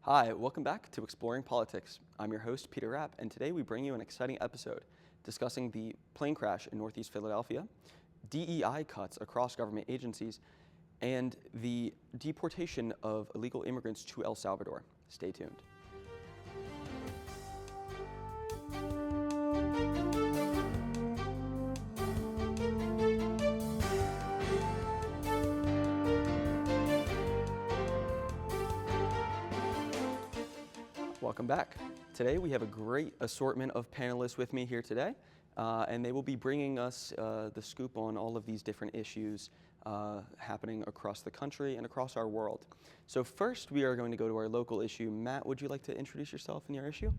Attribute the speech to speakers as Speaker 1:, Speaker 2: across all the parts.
Speaker 1: Hi, welcome back to Exploring Politics. I'm your host, Peter Rapp, and today we bring you an exciting episode discussing the plane crash in Northeast Philadelphia, DEI cuts across government agencies, and the deportation of illegal immigrants to El Salvador. Stay tuned. Welcome back. Today we have a great assortment of panelists with me here today, and they will be bringing us the scoop on all of these different issues happening across the country and across our world. So first we are going to go to our local issue. Matt, would you like to introduce yourself and your issue?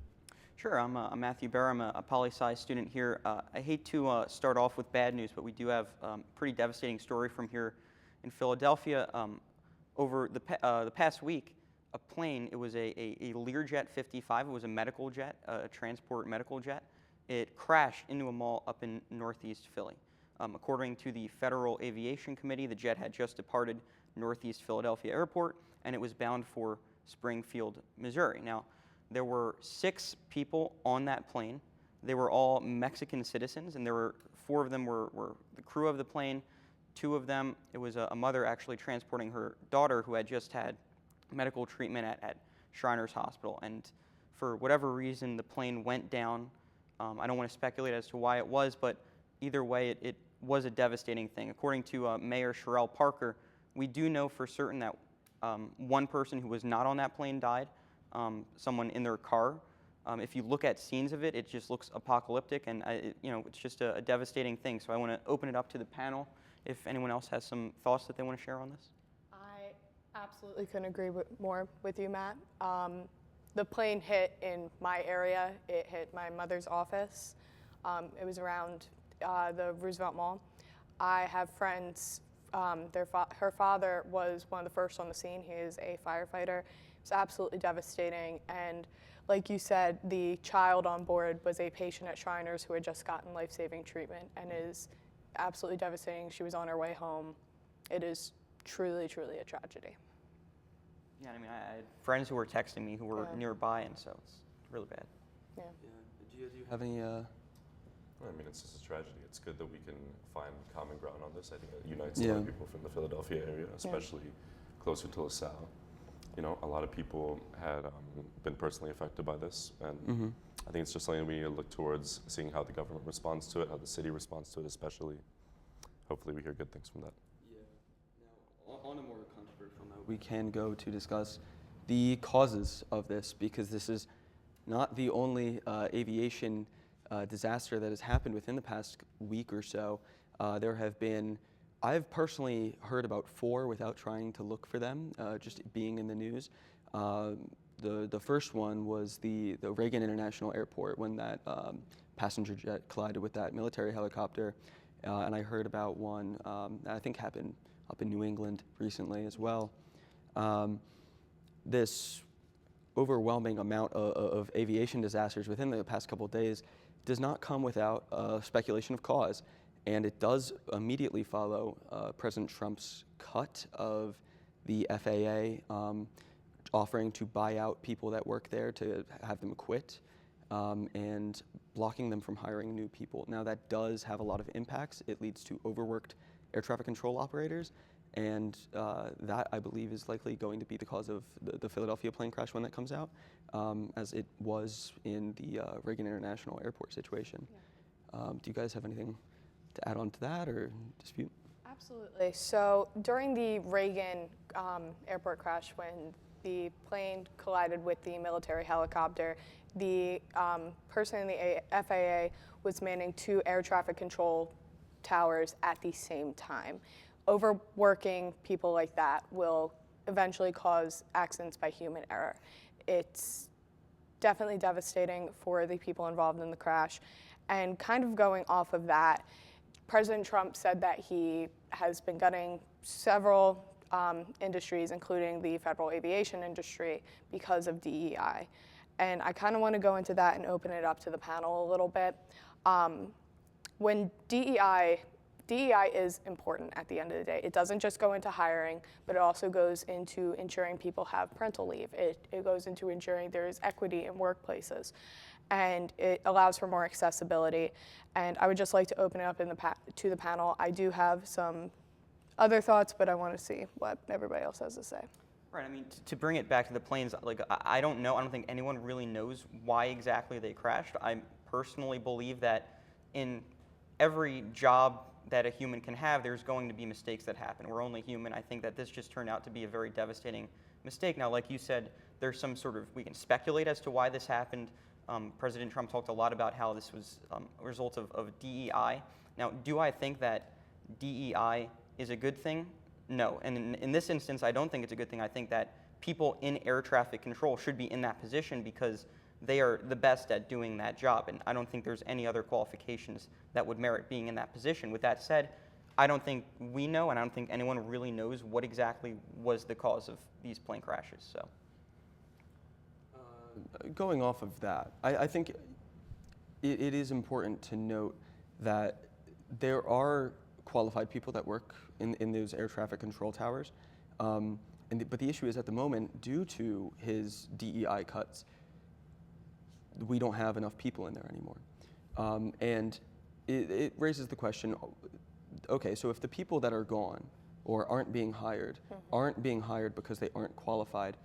Speaker 2: Sure, I'm Matthew Bear. I'm a poli-sci student here. I hate to start off with bad news, but we do have a pretty devastating story from here in Philadelphia. Over the past week, a plane, it was a Learjet 55, it was a medical jet, a transport medical jet. It crashed into a mall up in Northeast Philly. According to the Federal Aviation Committee, the jet had just departed Northeast Philadelphia Airport, and it was bound for Springfield, Missouri. Now, there were 6 people on that plane. They were all Mexican citizens, and 4 of them were the crew of the plane. 2 of them, it was a mother actually transporting her daughter who had just had medical treatment at Shriners Hospital, and for whatever reason the plane went down. I don't want to speculate as to why it was, but either way it was a devastating thing. According to Mayor Sherrell Parker, we do know for certain that one person who was not on that plane died, someone in their car. If you look at scenes of it, it just looks apocalyptic, and it's just a devastating thing. So I want to open it up to the panel if anyone else has some thoughts that they want to share on this.
Speaker 3: Absolutely couldn't agree more with you, Matt. The plane hit in my area. It hit my mother's office. It was around the Roosevelt Mall. I have friends, her father was one of the first on the scene. He is a firefighter. It was absolutely devastating. And like you said, the child on board was a patient at Shriners who had just gotten life-saving treatment, and is absolutely devastating. She was on her way home. It is truly, truly a tragedy.
Speaker 2: Yeah, I mean, I had friends who were texting me who were nearby, and so it's really bad.
Speaker 3: Yeah.
Speaker 1: Do you have any?
Speaker 4: I mean, it's just a tragedy. It's good that we can find common ground on this. I think it unites a lot of people from the Philadelphia area, especially closer to LaSalle. You know, a lot of people had been personally affected by this, and I think it's just something we need to look towards, seeing how the government responds to it, how the city responds to it, especially. Hopefully we hear good things from that.
Speaker 1: On a more controversial note, we can go to discuss the causes of this, because this is not the only aviation disaster that has happened within the past week or so. I've personally heard about 4 without trying to look for them, just being in the news. The first one was the Reagan International Airport, when that passenger jet collided with that military helicopter, and I heard about one that I think happened up in New England recently as well. This overwhelming amount of aviation disasters within the past couple of days does not come without speculation of cause, and it does immediately follow President Trump's cut of the FAA, offering to buy out people that work there to have them quit, and blocking them from hiring new people. Now, that does have a lot of impacts. It leads to overworked air traffic control operators, and that, I believe, is likely going to be the cause of the Philadelphia plane crash when that comes out, as it was in the Reagan International Airport situation. Yeah. Do you guys have anything to add on to that or dispute?
Speaker 3: Absolutely. So during the Reagan airport crash, when the plane collided with the military helicopter, the person in the FAA was manning 2 air traffic control towers at the same time. Overworking people like that will eventually cause accidents by human error. It's definitely devastating for the people involved in the crash. And kind of going off of that, President Trump said that he has been gutting several industries, including the federal aviation industry, because of DEI. And I kind of want to go into that and open it up to the panel a little bit. When DEI DEI is important at the end of the day. It doesn't just go into hiring, but it also goes into ensuring people have parental leave. It goes into ensuring there is equity in workplaces, and it allows for more accessibility. And I would just like to open it up to the panel. I do have some other thoughts, but I want to see what everybody else has to say.
Speaker 2: Right. I mean, to bring it back to the planes, like I don't know. I don't think anyone really knows why exactly they crashed. I personally believe that in every job that a human can have, there's going to be mistakes that happen. We're only human. I think that this just turned out to be a very devastating mistake. Now, like you said, there's some sort of, we can speculate as to why this happened. President Trump talked a lot about how this was a result of DEI. Now, do I think that DEI is a good thing? No. And in this instance, I don't think it's a good thing. I think that people in air traffic control should be in that position because they are the best at doing that job. And I don't think there's any other qualifications that would merit being in that position. With that said, I don't think we know, and I don't think anyone really knows what exactly was the cause of these plane crashes. So,
Speaker 1: going off of that, I think it is important to note that there are qualified people that work in those air traffic control towers. But the issue is at the moment, due to his DEI cuts, we don't have enough people in there anymore. And it raises the question, okay, so if the people that are gone or aren't being hired because they aren't qualified,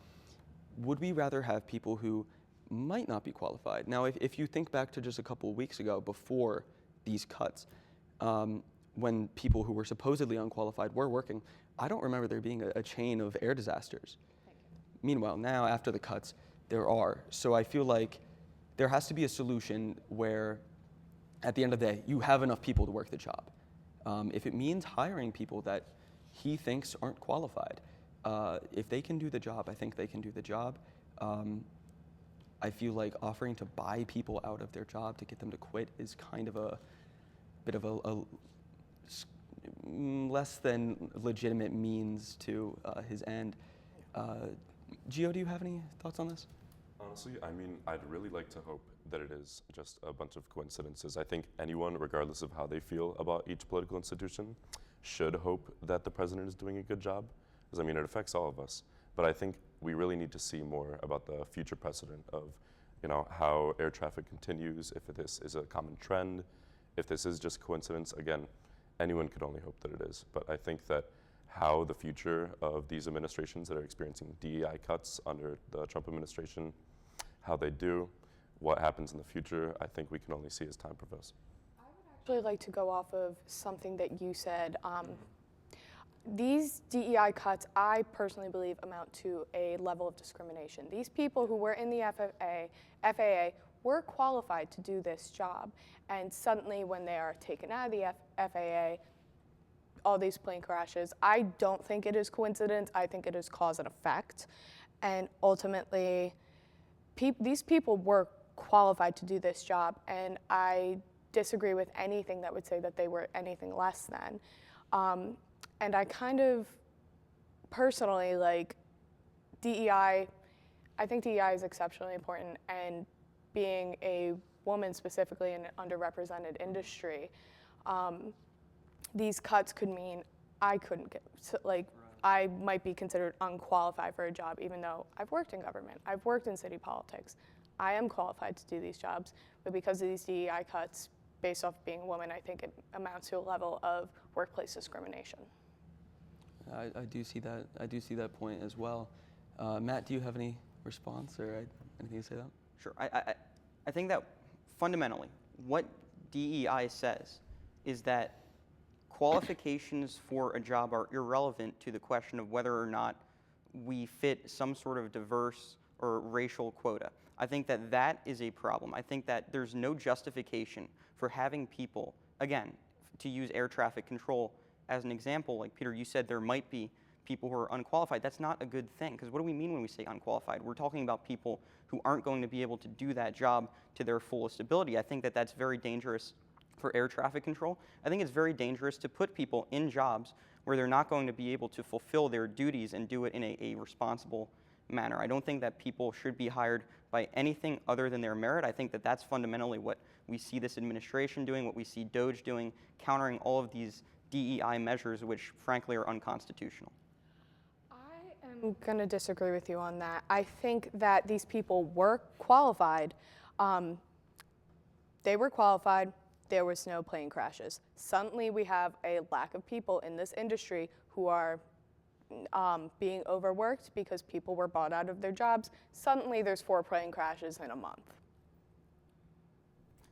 Speaker 1: would we rather have people who might not be qualified? Now, if you think back to just a couple of weeks ago before these cuts, when people who were supposedly unqualified were working, I don't remember there being a chain of air disasters. Meanwhile, now after the cuts, there are. So I feel like there has to be a solution where, at the end of the day, you have enough people to work the job. If it means hiring people that he thinks aren't qualified, if they can do the job, I think they can do the job. I feel like offering to buy people out of their job to get them to quit is kind of a bit of a less than legitimate means to his end. Gio, do you have any thoughts on this?
Speaker 4: Honestly, I mean, I'd really like to hope that it is just a bunch of coincidences. I think anyone, regardless of how they feel about each political institution, should hope that the president is doing a good job. Because, I mean, it affects all of us. But I think we really need to see more about the future precedent of, how air traffic continues, if this is a common trend, if this is just coincidence. Again, anyone could only hope that it is. But I think that how the future of these administrations that are experiencing DEI cuts under the Trump administration, how they do, what happens in the future, I think we can only see as time prevails.
Speaker 3: I would actually like to go off of something that you said. These DEI cuts, I personally believe, amount to a level of discrimination. These people who were in the FAA were qualified to do this job, and suddenly when they are taken out of the FAA, all these plane crashes, I don't think it is coincidence. I think it is cause and effect, and ultimately, these people were qualified to do this job, and I disagree with anything that would say that they were anything less than. And I kind of personally DEI, I think DEI is exceptionally important, and being a woman specifically in an underrepresented industry, these cuts could mean I couldn't get, I might be considered unqualified for a job, even though I've worked in government, I've worked in city politics. I am qualified to do these jobs, but because of these DEI cuts, based off being a woman, I think it amounts to a level of workplace discrimination.
Speaker 1: I do see that. I do see that point as well. Matt, do you have any response or anything to say to that?
Speaker 2: Sure. I think that fundamentally, what DEI says is that qualifications for a job are irrelevant to the question of whether or not we fit some sort of diverse or racial quota. I think that that is a problem. I think that there's no justification for having people, again, to use air traffic control as an example, like Peter, you said there might be people who are unqualified. That's not a good thing, because what do we mean when we say unqualified? We're talking about people who aren't going to be able to do that job to their fullest ability. I think that that's very dangerous for air traffic control. I think it's very dangerous to put people in jobs where they're not going to be able to fulfill their duties and do it in a responsible manner. I don't think that people should be hired by anything other than their merit. I think that that's fundamentally what we see this administration doing, what we see DOJ doing, countering all of these DEI measures, which frankly are unconstitutional.
Speaker 3: I'm going to disagree with you on that. I think that these people were qualified. They were qualified. There was no plane crashes. Suddenly, we have a lack of people in this industry who are being overworked because people were bought out of their jobs. Suddenly, there's 4 plane crashes in a month.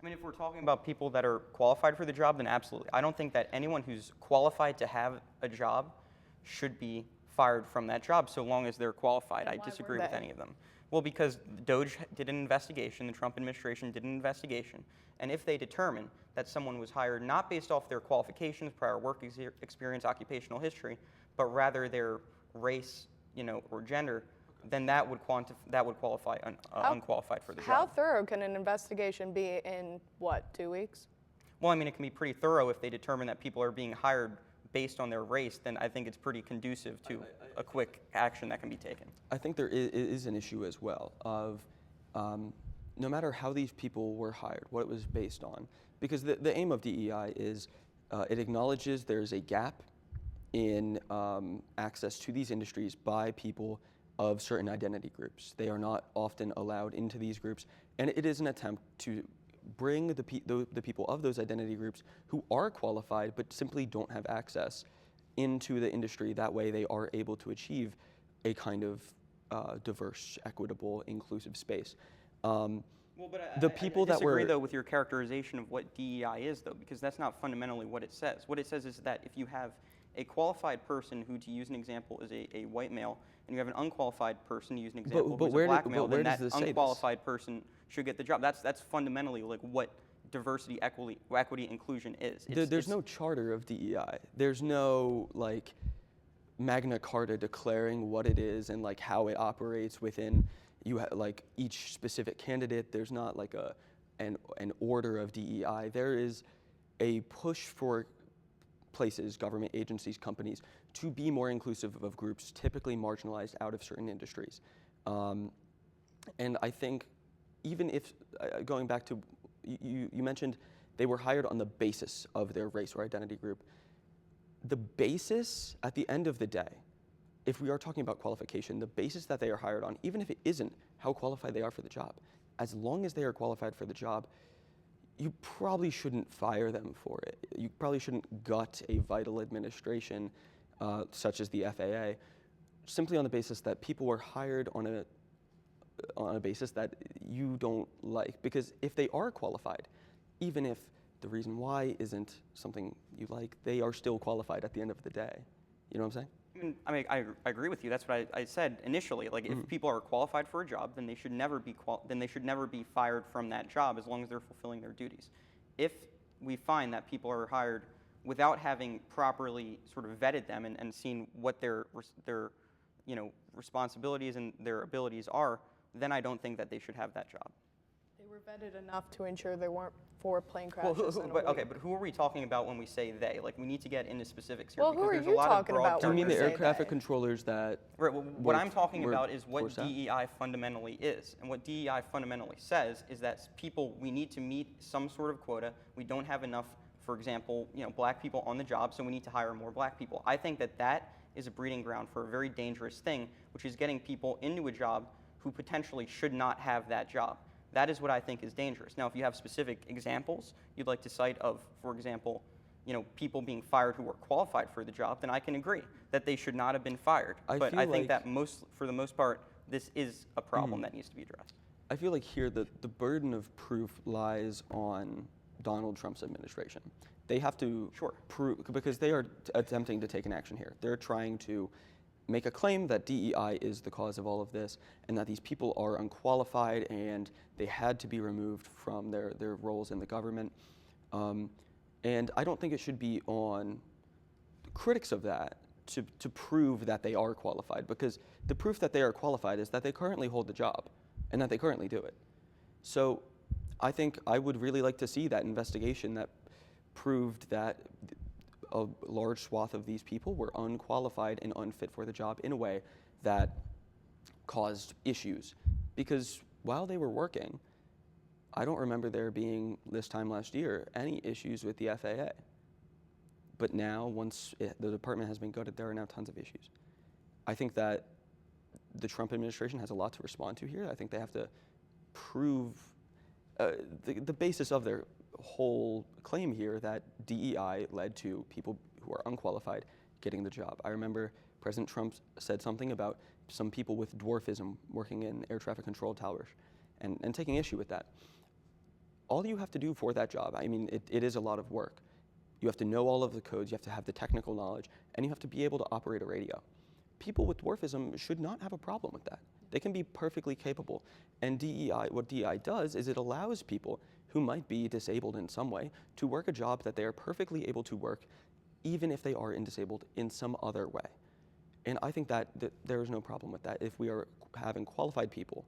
Speaker 2: I mean, if we're talking about people that are qualified for the job, then absolutely. I don't think that anyone who's qualified to have a job should be fired from that job so long as they're qualified. I disagree with any of them. Well, because DOJ did an investigation, the Trump administration did an investigation, and if they determine that someone was hired not based off their qualifications, prior work experience, occupational history, but rather their race, or gender, then that would qualify unqualified for the job.
Speaker 3: How thorough can an investigation be in, 2 weeks?
Speaker 2: Well, I mean, it can be pretty thorough if they determine that people are being hired based on their race. Then I think it's pretty conducive to a quick action that can be taken.
Speaker 1: I think there is an issue as well of no matter how these people were hired, what it was based on, because the aim of DEI is it acknowledges there's a gap in access to these industries by people of certain identity groups. They are not often allowed into these groups, and it is an attempt to bring the people of those identity groups who are qualified but simply don't have access into the industry. That way they are able to achieve a kind of diverse, equitable, inclusive space.
Speaker 2: Well, but I disagree, though, with your characterization of what DEI is, though, because that's not fundamentally what it says. What it says is that if you have a qualified person who, to use an example, is a white male, and you have an unqualified person, to use an example, who's a black male, then that unqualified person should get the job. That's fundamentally like what diversity, equity, inclusion is.
Speaker 1: There's no charter of DEI. There's no Magna Carta declaring what it is and how it operates within each specific candidate. There's not an order of DEI. There is a push for places, government agencies, companies, to be more inclusive of groups typically marginalized out of certain industries. And I think even if, going back to, you mentioned they were hired on the basis of their race or identity group. The basis, at the end of the day, if we are talking about qualification, the basis that they are hired on, even if it isn't how qualified they are for the job, as long as they are qualified for the job, you probably shouldn't fire them for it. You probably shouldn't gut a vital administration such as the FAA, simply on the basis that people were hired on a basis that you don't like. Because if they are qualified, even if the reason why isn't something you like, they are still qualified at the end of the day. You know what I'm saying?
Speaker 2: I agree with you. That's what I said initially. If people are qualified for a job, then they should never be fired from that job as long as they're fulfilling their duties. If we find that people are hired without having properly sort of vetted them and seen what their responsibilities and their abilities are, then I don't think that they should have that job.
Speaker 3: They were vetted enough to ensure there weren't 4 plane crashes in a week.
Speaker 2: Okay, but who are we talking about when we say they? We need to get into specifics here.
Speaker 3: Well,
Speaker 2: because
Speaker 3: who are
Speaker 2: there's
Speaker 3: you
Speaker 2: a lot
Speaker 3: talking
Speaker 2: of broad
Speaker 3: about
Speaker 1: Do you
Speaker 3: when
Speaker 1: mean
Speaker 3: you
Speaker 1: the
Speaker 3: say
Speaker 1: air traffic
Speaker 3: they?
Speaker 1: controllers that?
Speaker 2: Right, well, what I'm talking
Speaker 1: were
Speaker 2: about is what
Speaker 1: forced out?
Speaker 2: DEI fundamentally is. And what DEI fundamentally says is that we need to meet some sort of quota. We don't have enough, for example, black people on the job, so we need to hire more black people. I think that is a breeding ground for a very dangerous thing, which is getting people into a job who potentially should not have that job. That is what I think is dangerous. Now, if you have specific examples you'd like to cite of, for example, people being fired who were qualified for the job, then I can agree that they should not have been fired. But I think that for the most part, this is a problem that needs to be addressed.
Speaker 1: I feel like here the burden of proof lies on Donald Trump's administration. They have to prove, because they are attempting to take an action here. They're trying to make a claim that DEI is the cause of all of this and that these people are unqualified and they had to be removed from their roles in the government. And I don't think it should be on critics of that to prove that they are qualified, because the proof that they are qualified is that they currently hold the job and that they currently do it. So I think I would really like to see that investigation that proved that a large swath of these people were unqualified and unfit for the job in a way that caused issues. Because while they were working, I don't remember there being, this time last year, any issues with the FAA. But now, the department has been gutted, there are now tons of issues. I think that the Trump administration has a lot to respond to here. I think they have to prove the basis of their whole claim here that DEI led to people who are unqualified getting the job. I remember President Trump said something about some people with dwarfism working in air traffic control towers and taking issue with that. All you have to do for that job, I mean, it is a lot of work. You have to know all of the codes, you have to have the technical knowledge, and you have to be able to operate a radio. People with dwarfism should not have a problem with that. They can be perfectly capable. And what DEI does is it allows people who might be disabled in some way to work a job that they are perfectly able to work, even if they are disabled in some other way. And I think that there is no problem with that if we are having qualified people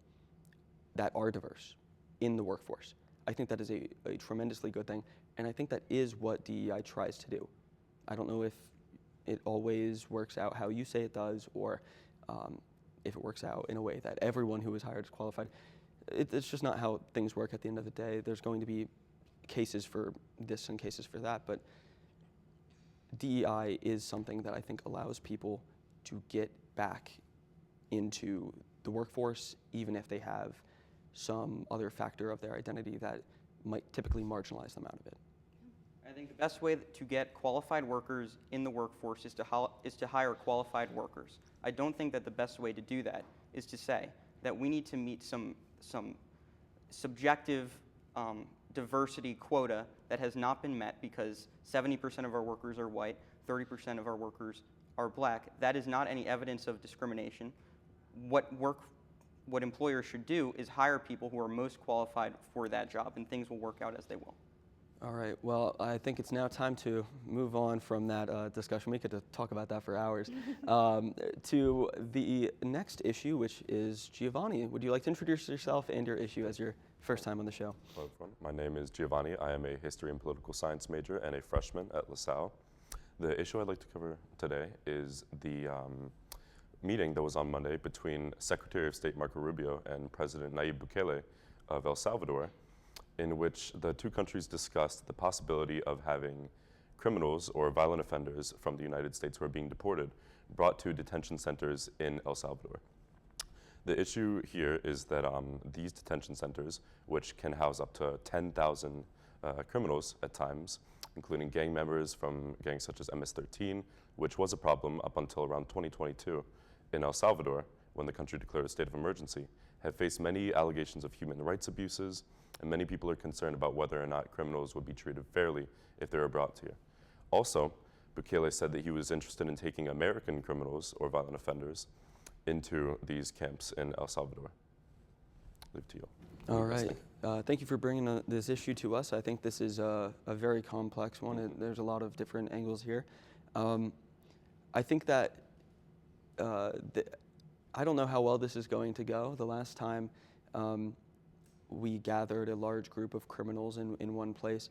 Speaker 1: that are diverse in the workforce. I think that is a tremendously good thing, and I think that is what DEI tries to do. I don't know if it always works out how you say it does, or if it works out in a way that everyone who is hired is qualified. It's just not how things work at the end of the day. There's going to be cases for this and cases for that, but DEI is something that I think allows people to get back into the workforce, even if they have some other factor of their identity that might typically marginalize them out of it.
Speaker 2: I think the best way to get qualified workers in the workforce is to hire qualified workers. I don't think that the best way to do that is to say that we need to meet some subjective diversity quota that has not been met because 70% of our workers are white, 30% of our workers are black. That is not any evidence of discrimination. What employers should do is hire people who are most qualified for that job, and things will work out as they will.
Speaker 1: All right, well, I think it's now time to move on from that discussion. We could talk about that for hours. To the next issue, which is Giovanni. Would you like to introduce yourself and your issue as your first time on the show?
Speaker 4: Hello, everyone. My name is Giovanni. I am a history and political science major and a freshman at LaSalle. The issue I'd like to cover today is the meeting that was on Monday between Secretary of State Marco Rubio and President Nayib Bukele of El Salvador, in which the two countries discussed the possibility of having criminals or violent offenders from the United States who are being deported brought to detention centers in El Salvador. The issue here is that these detention centers, which can house up to 10,000 criminals at times, including gang members from gangs such as MS-13, which was a problem up until around 2022 in El Salvador, when the country declared a state of emergency, have faced many allegations of human rights abuses, and many people are concerned about whether or not criminals would be treated fairly if they were brought here. Also, Bukele said that he was interested in taking American criminals or violent offenders into these camps in El Salvador. Leave to you.
Speaker 1: All right. Thank you for bringing this issue to us. I think this is a very complex one. There's a lot of different angles here. I think that I don't know how well this is going to go. The last time we gathered a large group of criminals in one place,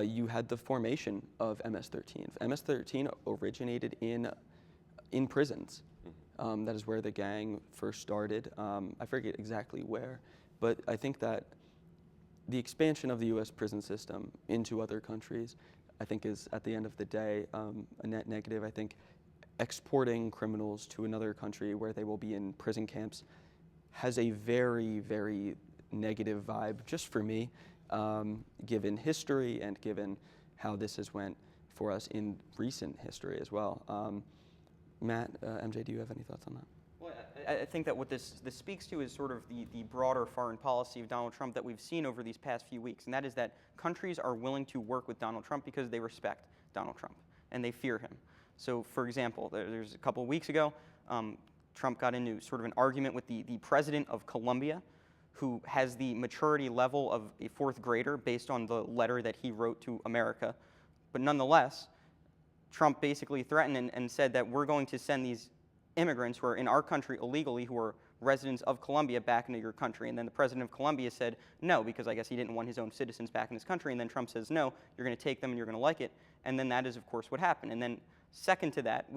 Speaker 1: you had the formation of MS-13. MS-13 originated in prisons. That is where the gang first started. I forget exactly where, but I think that the expansion of the U.S. prison system into other countries, I think, is at the end of the day a net negative. I think exporting criminals to another country where they will be in prison camps has a very, very negative vibe, just for me, given history and given how this has went for us in recent history as well. Matt, MJ, do you have any thoughts on that?
Speaker 2: Well, I think that what this speaks to is sort of the broader foreign policy of Donald Trump that we've seen over these past few weeks, and that is that countries are willing to work with Donald Trump because they respect Donald Trump and they fear him. So, for example, there's a couple of weeks ago, Trump got into sort of an argument with the president of Colombia, who has the maturity level of a fourth grader based on the letter that he wrote to America. But nonetheless, Trump basically threatened and said that we're going to send these immigrants who are in our country illegally, who are residents of Colombia, back into your country. And then the president of Colombia said no, because I guess he didn't want his own citizens back in his country. And then Trump says no, you're going to take them and you're going to like it. And then that is, of course, what happened. And then second to that,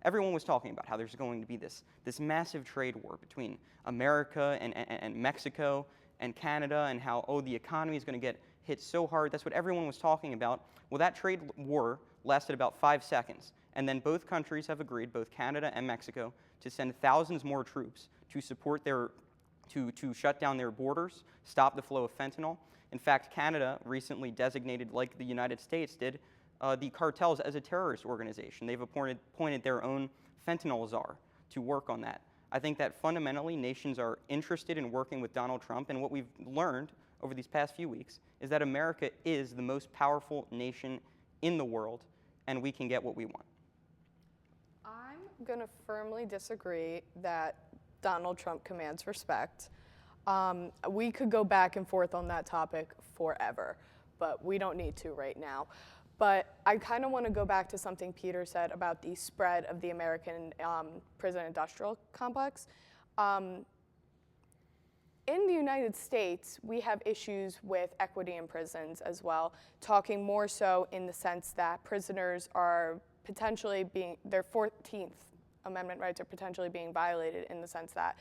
Speaker 2: everyone was talking about how there's going to be this massive trade war between America and Mexico and Canada, and how, the economy is going to get hit so hard. That's what everyone was talking about. Well, that trade war lasted about 5 seconds. And then both countries have agreed, both Canada and Mexico, to send thousands more troops to support to shut down their borders, stop the flow of fentanyl. In fact, Canada recently designated, like the United States did, the cartels as a terrorist organization. They've appointed their own fentanyl czar to work on that. I think that fundamentally nations are interested in working with Donald Trump, and what we've learned over these past few weeks is that America is the most powerful nation in the world, and we can get what we want.
Speaker 3: I'm going to firmly disagree that Donald Trump commands respect. We could go back and forth on that topic forever, but we don't need to right now. But I kind of want to go back to something Peter said about the spread of the American prison industrial complex. In the United States, we have issues with equity in prisons as well, talking more so in the sense that prisoners are potentially their 14th Amendment rights are potentially being violated in the sense that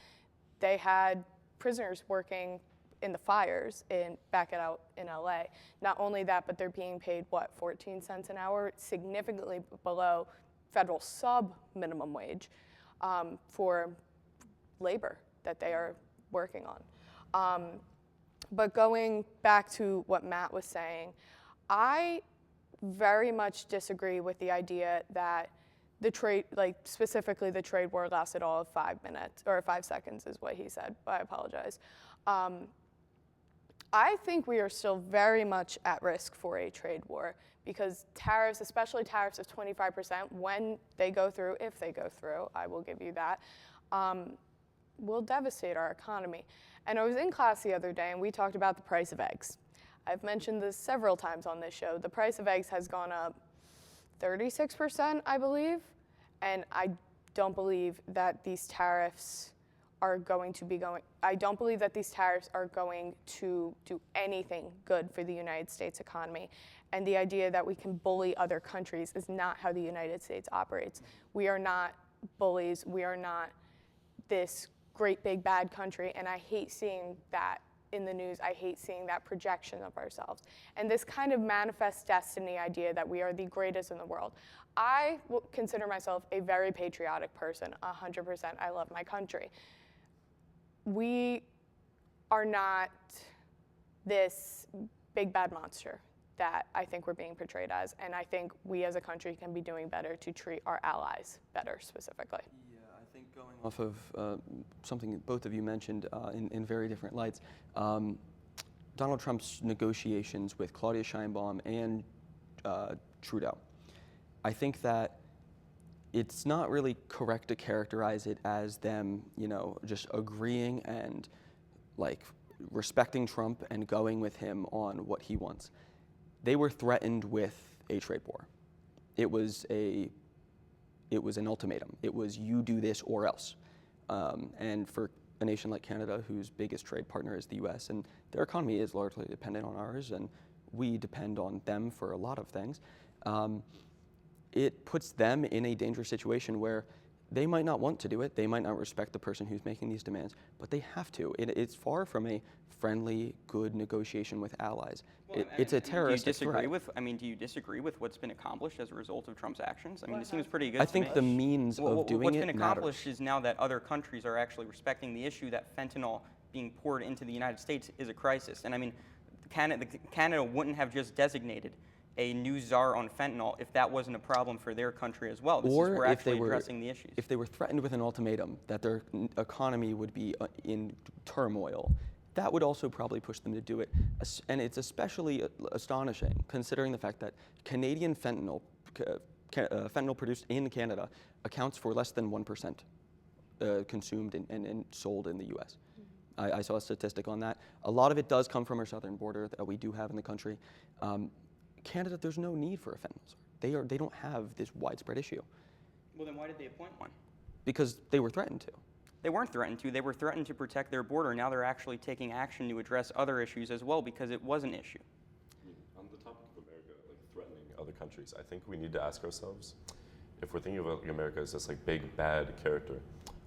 Speaker 3: they had prisoners working in the fires back out in LA. Not only that, but they're being paid, 14 cents an hour, significantly below federal sub-minimum wage for labor that they are working on. But going back to what Matt was saying, I very much disagree with the idea that the trade, specifically the trade war lasted all of 5 minutes, or 5 seconds is what he said, I apologize. I think we are still very much at risk for a trade war because tariffs, especially tariffs of 25%, when they go through, if they go through, I will give you that, will devastate our economy. And I was in class the other day and we talked about the price of eggs. I've mentioned this several times on this show. The price of eggs has gone up 36%, I believe, and I don't believe that these tariffs are going to do anything good for the United States economy. And the idea that we can bully other countries is not how the United States operates. We are not bullies. We are not this great big bad country, and I hate seeing that in the news. I hate seeing that projection of ourselves. And this kind of manifest destiny idea that we are the greatest in the world. I consider myself a very patriotic person, 100%. I love my country. We are not this big bad monster that I think we're being portrayed as, and I think we as a country can be doing better to treat our allies better specifically.
Speaker 1: Yeah, I think going off of something that both of you mentioned in very different lights, Donald Trump's negotiations with Claudia Sheinbaum and Trudeau, I think that it's not really correct to characterize it as them, just agreeing and respecting Trump and going with him on what he wants. They were threatened with a trade war. It was an ultimatum. It was you do this or else. And for a nation like Canada, whose biggest trade partner is the U.S., and their economy is largely dependent on ours, and we depend on them for a lot of things, it puts them in a dangerous situation where they might not want to do it. They might not respect the person who's making these demands, but they have to. It's far from a friendly, good negotiation with allies. It's a terroristic threat.
Speaker 2: Do you disagree with what's been accomplished as a result of Trump's actions? It seems pretty good.
Speaker 1: I think the means of doing
Speaker 2: what's
Speaker 1: it
Speaker 2: been accomplished
Speaker 1: matters.
Speaker 2: is now that other countries are actually respecting the issue that fentanyl being poured into the United States is a crisis. And Canada wouldn't have just designated a new czar on fentanyl if that wasn't a problem for their country as well. We're actually addressing the issues.
Speaker 1: If they were threatened with an ultimatum that their economy would be in turmoil, that would also probably push them to do it. And it's especially astonishing considering the fact that Canadian fentanyl produced in Canada accounts for less than 1% consumed and sold in the U.S. I saw a statistic on that. A lot of it does come from our southern border that we do have in the country. Canada, there's no need for a fentanyl czar. They don't have this widespread issue.
Speaker 2: Well, then why did they appoint one?
Speaker 1: Because they were threatened to.
Speaker 2: They weren't threatened to. They were threatened to protect their border. Now they're actually taking action to address other issues as well because it was an issue.
Speaker 4: On the topic of America, threatening other countries, I think we need to ask ourselves, if we're thinking of America as this big bad character,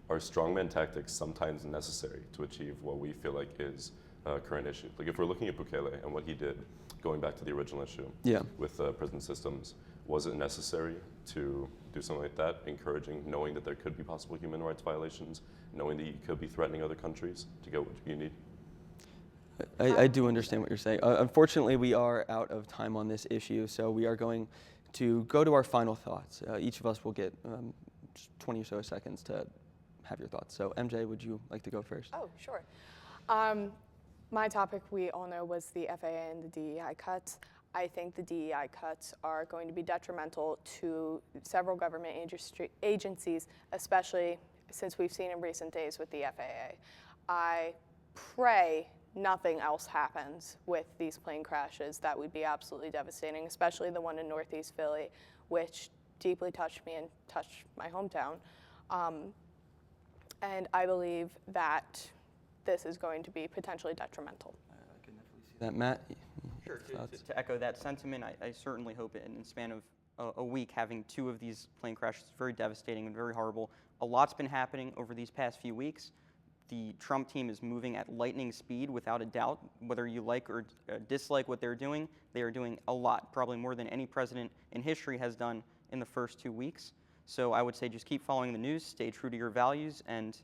Speaker 4: are strongman tactics sometimes necessary to achieve what we feel like is a current issue? If we're looking at Bukele and what he did, going back to the original issue with prison systems, was it necessary to do something like that, encouraging, knowing that there could be possible human rights violations, knowing that you could be threatening other countries to get what you need?
Speaker 1: I do understand what you're saying. Unfortunately, we are out of time on this issue, so we are going to go to our final thoughts. Each of us will get just 20 or so seconds to have your thoughts. So MJ, would you like to go first?
Speaker 3: Oh, sure. My topic, we all know, was the FAA and the DEI cuts. I think the DEI cuts are going to be detrimental to several government agencies, especially since we've seen in recent days with the FAA. I pray nothing else happens with these plane crashes. That would be absolutely devastating, especially the one in Northeast Philly, which deeply touched me and touched my hometown. And I believe that this is going to be potentially detrimental.
Speaker 1: I can definitely see that. Matt?
Speaker 2: Sure. To echo that sentiment, I certainly hope in the span of a week, having 2 of these plane crashes is very devastating and very horrible. A lot's been happening over these past few weeks. The Trump team is moving at lightning speed, without a doubt. Whether you like or dislike what they're doing, they are doing a lot, probably more than any president in history has done in the first 2 weeks. So I would say just keep following the news, stay true to your values, and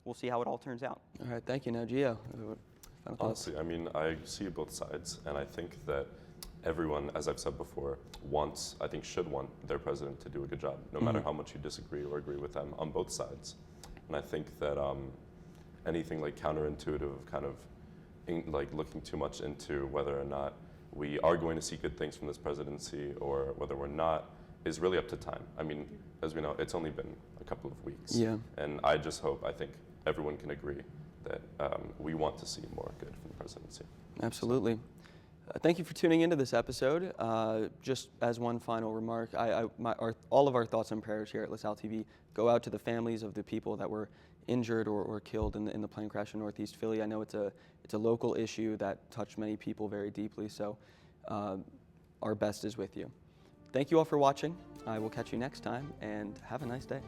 Speaker 2: we'll see how it all turns out.
Speaker 1: All right, thank you. Now, Gio, final thoughts?
Speaker 4: Honestly, I mean, I see both sides, and I think that everyone, as I've said before, should want their president to do a good job, no matter how much you disagree or agree with them on both sides. And I think that anything like counterintuitive, kind of like looking too much into whether or not we are going to see good things from this presidency or whether we're not, is really up to time. I mean, as we know, it's only been a couple of weeks.
Speaker 1: Yeah.
Speaker 4: And I just hope, I think everyone can agree that we want to see more good from the presidency.
Speaker 1: Absolutely. Thank you for tuning into this episode. Just as one final remark, all of our thoughts and prayers here at LaSalle TV go out to the families of the people that were injured or killed in the plane crash in Northeast Philly. I know it's a local issue that touched many people very deeply, so our best is with you. Thank you all for watching. I will catch you next time, and have a nice day.